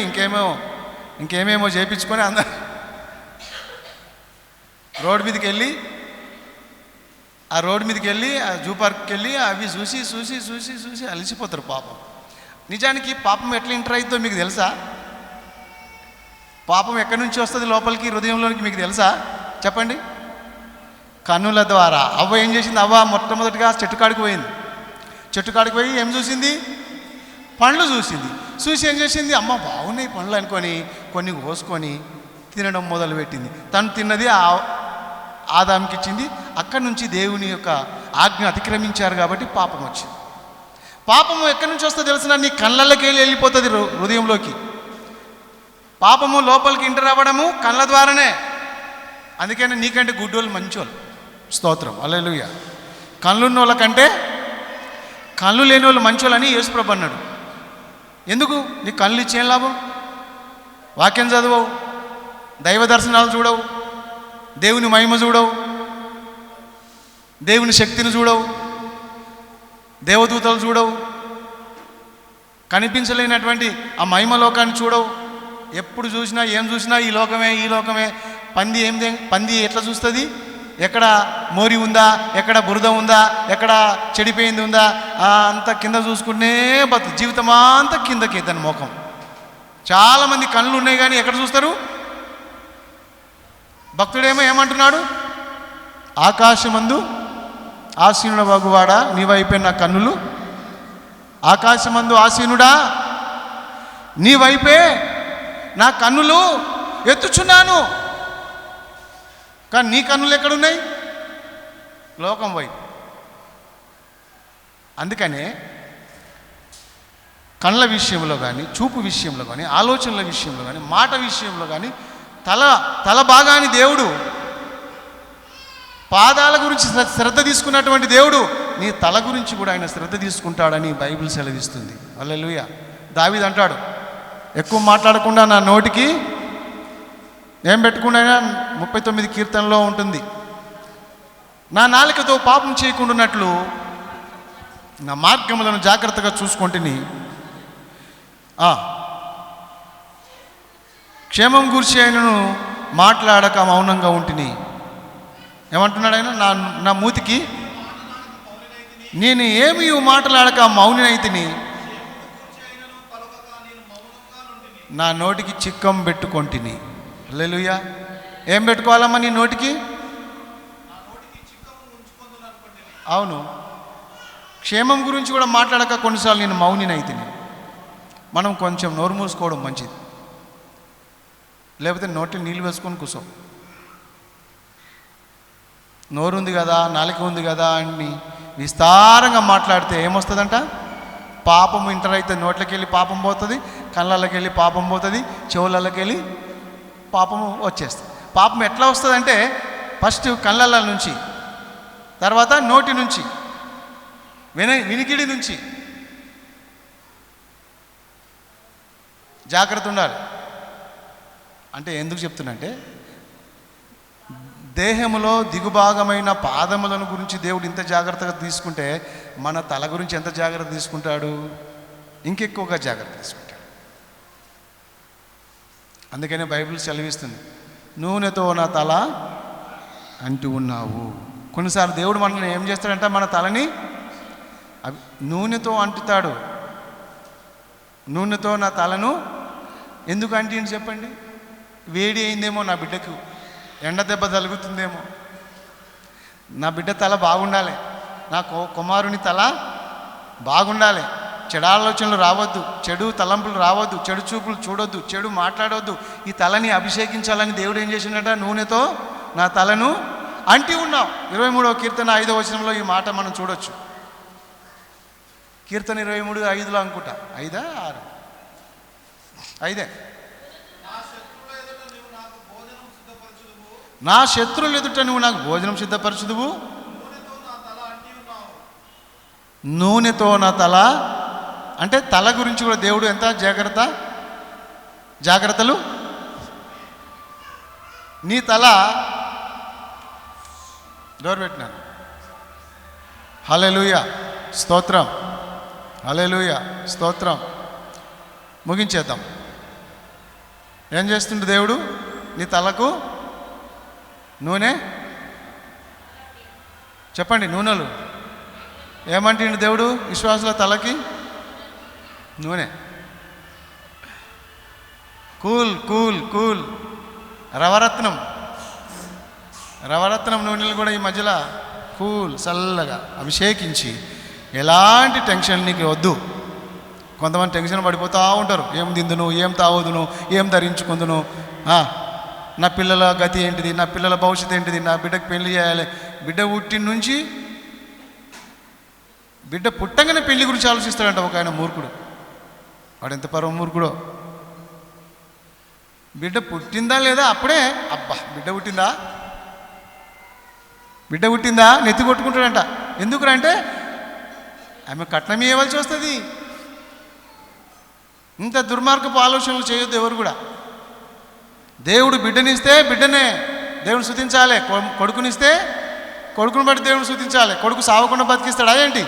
S1: ఇంకేమేమో చేయించుకొని అందరు రోడ్డు మీదకి వెళ్ళి ఆ జూ పార్క్కి వెళ్ళి అవి చూసి అలసిపోతారు పాపం. నిజానికి పాపం ఎట్లా ఎంటర్ అవుతుందో మీకు తెలుసా? పాపం ఎక్కడి నుంచి వస్తుంది లోపలికి, హృదయంలోనికి మీకు తెలుసా? చెప్పండి. కన్నుల ద్వారా. అవ్వ ఏం చేసింది? అవ్వ మొట్టమొదటిగా చెట్టుకాడికి పోయింది. చెట్టుకాడికి పోయి ఏం చూసింది? పండ్లు చూసింది. చూసి ఏం చేసింది? అమ్మ బాగున్నాయి పండ్లు అనుకొని కొన్ని కోసుకొని తినడం మొదలుపెట్టింది. తను తిన్నది ఆదాంకి ఇచ్చింది. అక్కడి నుంచి దేవుని యొక్క ఆజ్ఞ అతిక్రమించారు కాబట్టి పాపం వచ్చింది. పాపము ఎక్కడి నుంచి వస్తుందో తెలిసిన? నీ కళ్ళకి వెళ్ళిపోతుంది హృదయంలోకి. పాపము లోపలికి ఎంటర్ అవ్వడము కళ్ళ ద్వారానే. అందుకని నీకంటే గుడ్డోళ్ళు మంచోళ్ళు. స్తోత్రం, హల్లెలూయా. కళ్ళున్న వాళ్ళకంటే కళ్ళు లేని వాళ్ళు మంచోళ్ళని యేసుప్రభు అన్నాడు. ఎందుకు? నీ కళ్ళు ఇచ్చేం లాభం? వాక్యం చదవవు, దైవ దర్శనాలు చూడవు, దేవుని మహిమ చూడవు, దేవుని శక్తిని చూడవు, దేవదూతలు చూడవు, కనిపించలేనటువంటి ఆ మహిమ లోకాన్ని చూడవు. ఎప్పుడు చూసినా ఏం చూసినా ఈ లోకమే, ఈ లోకమే. పంది ఎట్లా చూస్తుంది? ఎక్కడ మోరి ఉందా, ఎక్కడ బురద ఉందా, ఎక్కడ చెడిపోయింది ఉందా, అంత కింద చూసుకుంటే జీవితం అంతా కిందకి తన ముఖం. చాలామంది కళ్ళు ఉన్నాయి కానీ ఎక్కడ చూస్తారు? భక్తుడేమో ఏమంటున్నాడు? ఆకాశమందు ఆసీనుడ వగువాడా, నీ వైపే నా కన్నులు. ఆకాశమందు ఆసీనుడా, నీ వైపే నా కన్నులు ఎత్తుచున్నాను. కానీ నీ కన్నులు ఎక్కడున్నాయి? లోకం వైపు. అందుకనే కళ్ళ విషయంలో కానీ, చూపు విషయంలో కానీ, ఆలోచనల విషయంలో కానీ, మాట విషయంలో కానీ తల భాగాన్ని దేవుడు, పాదాల గురించి శ్రద్ధ తీసుకున్నటువంటి దేవుడు నీ తల గురించి కూడా ఆయన శ్రద్ధ తీసుకుంటాడని బైబిల్ సెలవిస్తుంది. హల్లెలూయా. దావీదు అంటాడు, ఎక్కువ మాట్లాడకుండా నా నోటికి ఏం పెట్టుకుండా, 39 కీర్తనలో ఉంటుంది, నా నాలుకతో పాపం చేయకుండాన్నట్లు నా మార్గములను జాగ్రత్తగా చూసుకుంటుని, క్షేమం గురించి ఆయనను మాట్లాడక మౌనంగా ఉంటుని. ఏమంటున్నాడు ఆయన? నా మూతికి నేను ఏమి మాట్లాడక మౌనినైతిని, నా నోటికి చిక్కం పెట్టుకొంటిని. హల్లెలూయా. ఏం పెట్టుకోవాలమ్మా నీ నోటికి? అవును, క్షేమం గురించి కూడా మాట్లాడక కొన్నిసార్లు నేను మౌనినైతిని. మనం కొంచెం నోరు మూసుకోవడం మంచిది, లేకపోతే నోట్లో నీళ్ళు వేసుకొని కూర్చో. నోరుంది కదా, నాలుక ఉంది కదా అని విస్తారంగా మాట్లాడితే ఏమొస్తుందంట? పాపం ఇంటర్ అయితే నోట్లోకి వెళ్ళి పాపం పోతుంది, కళ్ళకి వెళ్ళి పాపం పోతుంది, చెవులకి వెళ్ళి పాపం వచ్చేస్తుంది. పాపం ఎట్లా వస్తుందంటే ఫస్ట్ కళ్ళ నుంచి, తర్వాత నోటి నుంచి, వినికిడి నుంచి. జాగ్రత్త ఉండాలి. అంటే ఎందుకు చెప్తున్నంటే, దేహములో దిగుభాగమైన పాదములను గురించి దేవుడు ఇంత జాగ్రత్తగా తీసుకుంటే మన తల గురించి ఎంత జాగ్రత్త తీసుకుంటాడు? ఇంకెక్కువగా జాగ్రత్త తీసుకుంటాడు. అందుకనే బైబిల్ సెలవిస్తుంది, నూనెతో నా తల అంటూ ఉన్నావు. కొన్నిసార్లు దేవుడు మనల్ని ఏం చేస్తాడంటే మన తలని నూనెతో అంటుతాడు. నూనెతో నా తలను ఎందుకు అంటిండి చెప్పండి? వేడి అయిందేమో, నా బిడ్డకు ఎండ దెబ్బ తగులుతుందేమో, నా బిడ్డ తల బాగుండాలి, నా కుమారుని తల బాగుండాలి, చెడు ఆలోచనలు రావద్దు, చెడు తలంపులు రావద్దు, చెడు చూపులు చూడొద్దు, చెడు మాట్లాడవద్దు. ఈ తలని అభిషేకించాలని దేవుడు ఏం చేసిండట? నూనెతో నా తలను అంటి ఉన్నావు. 23వ కీర్తన 5వ వచనంలో ఈ మాట మనం చూడొచ్చు. కీర్తన 23:5 అనుకుంటా, 5 6 5. నా శత్రువుల ఎదుట నువ్వు నాకు భోజనం సిద్ధపరచుదువు, నూనెతో నా తల. అంటే తల గురించి కూడా దేవుడు ఎంత జాగ్రత్తలు. నీ తల డోర్ పెట్టినాను. హల్లెలూయా, స్తోత్రం, హల్లెలూయా, స్తోత్రం. ముగించేద్దాం. ఏం చేస్తుండే దేవుడు? నీ తలకు నూనె, చెప్పండి నూనెలు ఏమంటుండు దేవుడు? విశ్వాసుల తలకి నూనె. Cool cool cool. రవరత్నం నూనెలు కూడా ఈ మధ్యలో కూల్ చల్లగా అభిషేకించి, ఎలాంటి టెన్షన్ నీకు వద్దు. కొంతమంది టెన్షన్ పడిపోతూ ఉంటారు, ఏం తిందును, ఏం తాగుదును, ఏం ధరించుకుందును, నా పిల్లల గతి ఏంటిది, నా పిల్లల భవిష్యత్తు ఏంటిది, నా బిడ్డకు పెళ్లి చేయాలి. బిడ్డ పుట్టిన నుంచి బిడ్డ పుట్టంగానే పెళ్లి గురించి ఆలోచిస్తాడంట ఒక ఆయన మూర్ఖుడు. వాడు ఎంత పరమ మూర్ఖుడో. బిడ్డ పుట్టిందా లేదా అప్పుడే, అబ్బా బిడ్డ పుట్టిందా నెత్తి కొట్టుకుంటాడంట. ఎందుకురా అంటే ఆమె కట్నం ఇవ్వాల్సి వస్తుంది. ఇంత దుర్మార్గపు ఆలోచనలు చేయొద్దు ఎవరు కూడా. దేవుడు బిడ్డనిస్తే బిడ్డనే దేవుని స్తుతించాలి, కొడుకునిస్తే కొడుకుని బట్టి దేవుని స్తుతించాలి. కొడుకు సావకుండా బతికిస్తాడా ఏంటి?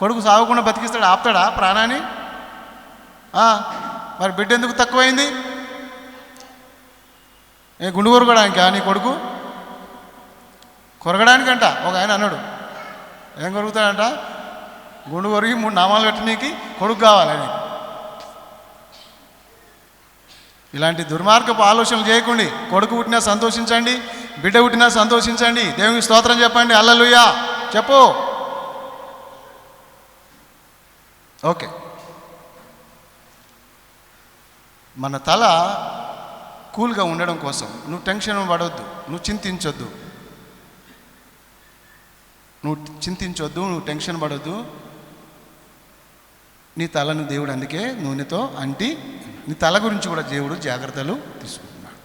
S1: కొడుకు సావకుండా బతికిస్తాడు, ఆపుతాడా ప్రాణాన్ని? మరి బిడ్డ ఎందుకు తక్కువైంది? గుండు కొరగడానికి నీ కొడుకు కొరగడానికంట. ఒక ఆయన అన్నాడు, ఏం కొరుగుతాడంట? గుండు కొరిగి 3 నామాలు పెట్టనీకి కొడుకు కావాలని. ఇలాంటి దుర్మార్గపు ఆలోచనలు చేయకండి. కొడుకు పుట్టినా సంతోషించండి, బిడ్డ పుట్టినా సంతోషించండి, దేవునికి స్తోత్రం చెప్పండి, హల్లెలూయా చెప్పు. ఓకే, మన తల కూల్గా ఉండడం కోసం నువ్వు టెన్షన్ పడవద్దు, నువ్వు చింతించొద్దు, నువ్వు టెన్షన్ పడొద్దు. నీ తలను దేవుడు అందుకే నూనెతో అంటి నీ తల గురించి కూడా దేవుడు జాగ్రత్తలు తీసుకుంటున్నాడు.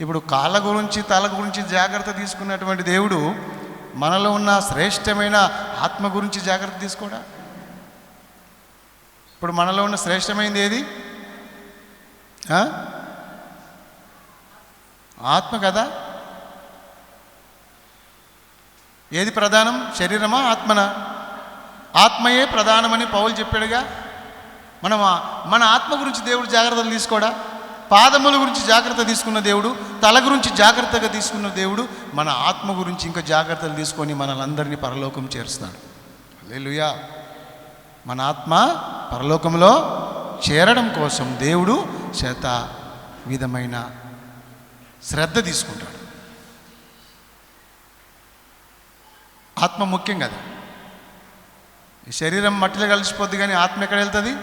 S1: ఇప్పుడు కాళ్ళ గురించి తల గురించి జాగ్రత్త తీసుకున్నటువంటి దేవుడు మనలో ఉన్న శ్రేష్టమైన ఆత్మ గురించి జాగ్రత్త తీసుకోడా? ఇప్పుడు మనలో ఉన్న శ్రేష్టమైనది ఏది? ఆత్మ కదా. ఏది ప్రధానం, శరీరమా ఆత్మనా? ఆత్మయే ప్రధానమని పౌలు చెప్పాడుగా. మన ఆత్మ గురించి దేవుడు జాగ్రత్తలు తీసుకోడా? పాదముల గురించి జాగ్రత్త తీసుకున్న దేవుడు, తల గురించి జాగ్రత్తగా తీసుకున్న దేవుడు మన ఆత్మ గురించి ఇంకా జాగ్రత్తలు తీసుకొని మనలందరినీ పరలోకం చేరుస్తాడు. హల్లెలూయా. మన ఆత్మ పరలోకంలో చేరడం కోసం దేవుడు విధమైన శ్రద్ధ తీసుకుంటాడు. ఆత్మ ముఖ్యం కదా. ఈ శరీరం మట్టిలో కలిసిపోద్ది, కానీ ఆత్మ ఎక్కడ వెళ్తుంది?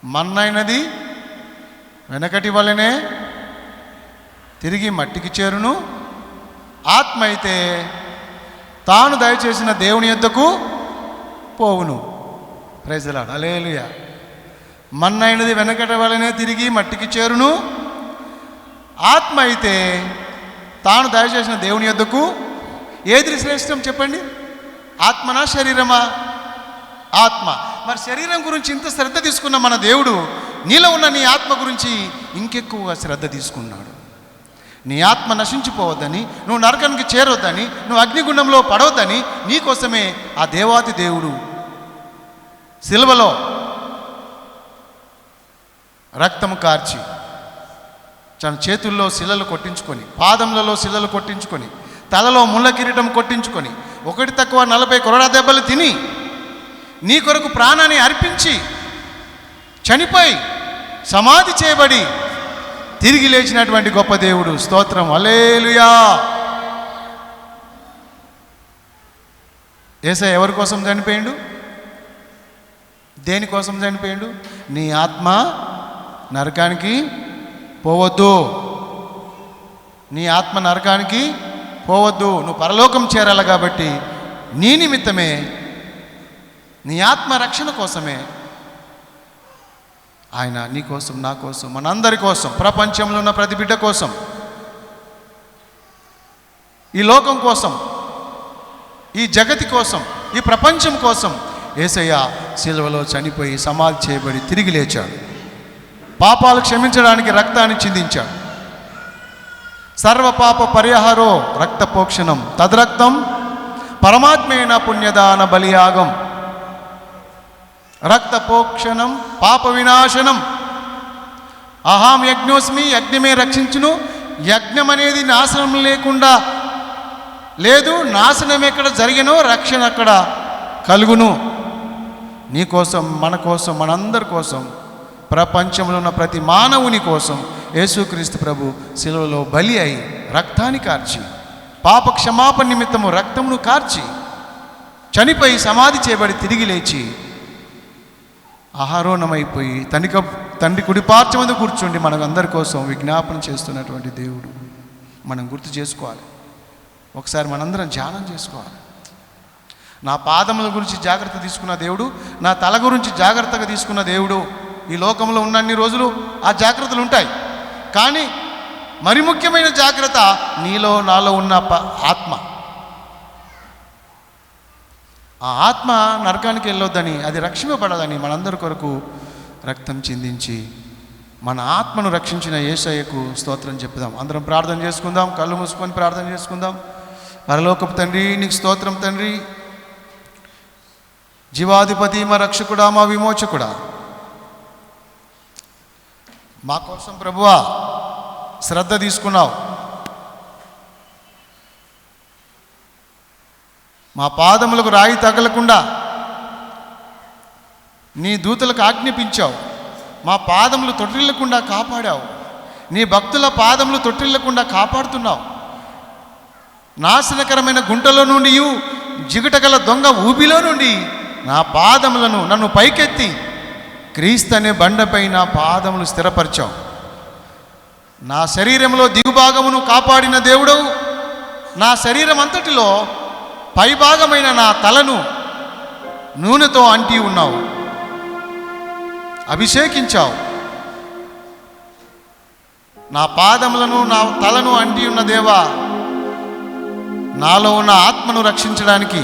S1: మన్నైనది వెనకటి వలనే తిరిగి మట్టికి చేరును, ఆత్మ అయితే తాను దయచేసిన దేవుని యొద్దకు పోవును. ప్రైజ్ ది లార్డ్, హల్లెలూయా. మన్నైనది వెనకటి వలనే తిరిగి మట్టికి చేరును, ఆత్మ అయితే తాను దయచేసిన దేవుని యొద్దకు. ఏది శ్రేష్టం చెప్పండి? ఆత్మనా శరీరమా? ఆత్మ. మరి శరీరం గురించి ఇంత శ్రద్ధ తీసుకున్న మన దేవుడు నీలో ఉన్న నీ ఆత్మ గురించి ఇంకెక్కువగా శ్రద్ధ తీసుకున్నాడు. నీ ఆత్మ నశించిపోవద్దని, నువ్వు నరకానికి చేరొద్దని, నువ్వు అగ్నిగుండంలో పడవద్దని నీకోసమే ఆ దేవాతి దేవుడు సిలువలో రక్తము కార్చి తన చేతుల్లో శిలలు కొట్టించుకొని, పాదములలో శిలలు కొట్టించుకొని, తలలో ముళ్ళ కిరీటం కొట్టించుకొని, ఒకటి తక్కువ 40 కొరడా దెబ్బలు తిని నీ కొరకు ప్రాణాన్ని అర్పించి చనిపోయి సమాధి చేయబడి తిరిగి లేచినటువంటి గొప్ప దేవుడు. స్తోత్రం, హల్లెలూయా. యేసయ్య ఎవరి కోసం చనిపోయిండు? దేనికోసం చనిపోయిండు? నీ ఆత్మ నరకానికి పోవద్దు, నీ ఆత్మ నరకానికి పోవద్దు, నువ్వు పరలోకం చేరాలి. కాబట్టి నీ నిమిత్తమే, నీ ఆత్మ రక్షణ కోసమే ఆయన నీ కోసం, నా కోసం, మనందరి కోసం, ప్రపంచంలో ఉన్న ప్రతి బిడ్డ కోసం, ఈ లోకం కోసం, ఈ జగతి కోసం, ఈ ప్రపంచం కోసం యేసయ్య సిలువలో చనిపోయి సమాధి చేయబడి తిరిగి లేచాడు. పాపాలు క్షమించడానికి రక్తాన్ని చిందించాడు. సర్వపాప పరిహారో రక్తపోక్షణం తద్రక్తం పరమాత్మేన పుణ్యదాన బలియాగం. రక్తపోక్షణం పాప వినాశనం. అహం యజ్ఞోస్మి, యజ్ఞమే రక్షించును. యజ్ఞం అనేది నాశనం లేకుండా లేదు. నాశనం ఎక్కడ జరిగినో రక్షణ అక్కడ కలుగును. నీ కోసం, మన కోసం, మనందరి కోసం, ప్రపంచంలో ఉన్న ప్రతి మానవుని కోసం యేసుక్రీస్తు ప్రభు శిలువలో బలి అయి రక్తాన్ని కార్చి, పాప క్షమాపణ నిమిత్తము రక్తమును కార్చి చనిపోయి సమాధి చేయబడి తిరిగి లేచి ఆహారోణమైపోయి తండ్రి కుడి పార్శ్వమందు కూర్చుండి మనకందరి కోసం విజ్ఞాపన చేస్తున్నటువంటి దేవుడు మనం గుర్తు చేసుకోవాలి. ఒకసారి మనందరం ధ్యానం చేసుకోవాలి. నా పాదముల గురించి జాగ్రత్త తీసుకున్న దేవుడు, నా తల గురించి జాగ్రత్తగా తీసుకున్న దేవుడు. ఈ లోకంలో ఉన్నన్ని రోజులు ఆ జాగ్రత్తలు ఉంటాయి, కానీ మరి ముఖ్యమైన జాగ్రత్త నీలో నాలో ఉన్న ఆత్మ. ఆ ఆత్మ నరకానికి వెళ్ళొద్దని, అది రక్షింపబడాలని మనందరి కొరకు రక్తం చిందించి మన ఆత్మను రక్షించిన యేసయ్యకు స్తోత్రం చెప్పుదాం. అందరం ప్రార్థన చేసుకుందాం. కళ్ళు మూసుకొని ప్రార్థన చేసుకుందాం. పరలోకపు తండ్రి, నీకు స్తోత్రం తండ్రి. జీవాధిపతి, మా రక్షకుడా, మా విమోచకుడా, మా కోసం ప్రభువా శ్రద్ధ తీసుకున్నావు. మా పాదములకు రాయి తగలకుండా నీ దూతలకు ఆజ్ఞాపించావు. మా పాదములు తొట్టిల్లకుండా కాపాడావు. నీ భక్తుల పాదములు తొట్టిల్లకుండా కాపాడుతున్నావు. నాశనకరమైన గుంటలో నుండి, జిగుటగల దొంగ ఊబిలో నుండి నా పాదములను, నన్ను పైకెత్తి క్రీస్తు అనే బండపై నా పాదములు స్థిరపరిచావు. నా శరీరంలో దిగుభాగమును కాపాడిన దేవుడవు. నా శరీరం అంతటిలో పైభాగమైన నా తలను నూనెతో అంటి ఉన్నావు, అభిషేకించావు. నా పాదములను, నా తలను అంటి ఉన్న దేవా, నాలో ఉన్న ఆత్మను రక్షించడానికి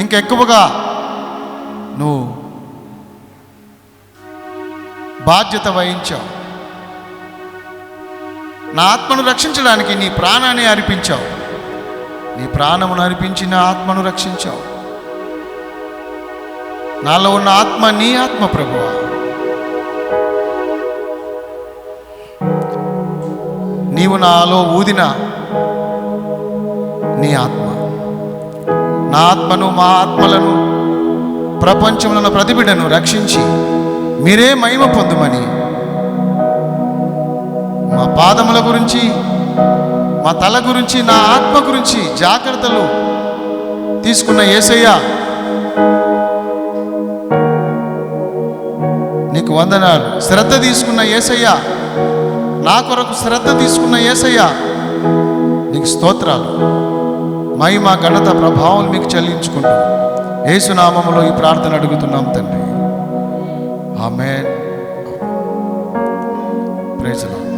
S1: ఇంకెక్కువగా నువ్వు బాధ్యత వహించావు. నా ఆత్మను రక్షించడానికి నీ ప్రాణాన్ని అర్పించావు. నీ ప్రాణమును అర్పించి నా ఆత్మను రక్షించావు. నాలో ఉన్న ఆత్మ నీ ఆత్మ ప్రభువా. నీవు నాలో ఊదిన నీ ఆత్మ, నా ఆత్మను, మా ఆత్మలను, ప్రపంచంలో ప్రతిబిడను రక్షించి మీరే మహిమ పొందుమని మా పాదముల గురించి, మా తల గురించి, నా ఆత్మ గురించి జాగ్రత్తలు తీసుకున్న యేసయ్య నీకు వందనాలు. శ్రద్ధ తీసుకున్న యేసయ్య, నా కొరకు శ్రద్ధ తీసుకున్న యేసయ్య నీకు స్తోత్రాలు. మహిమ, ఘనత, ప్రభావం మీకు చెల్లించుకుంటూ యేసు నామములో ఈ ప్రార్థన అడుగుతున్నాం తండ్రి. ఆమేన్. Praise the lord.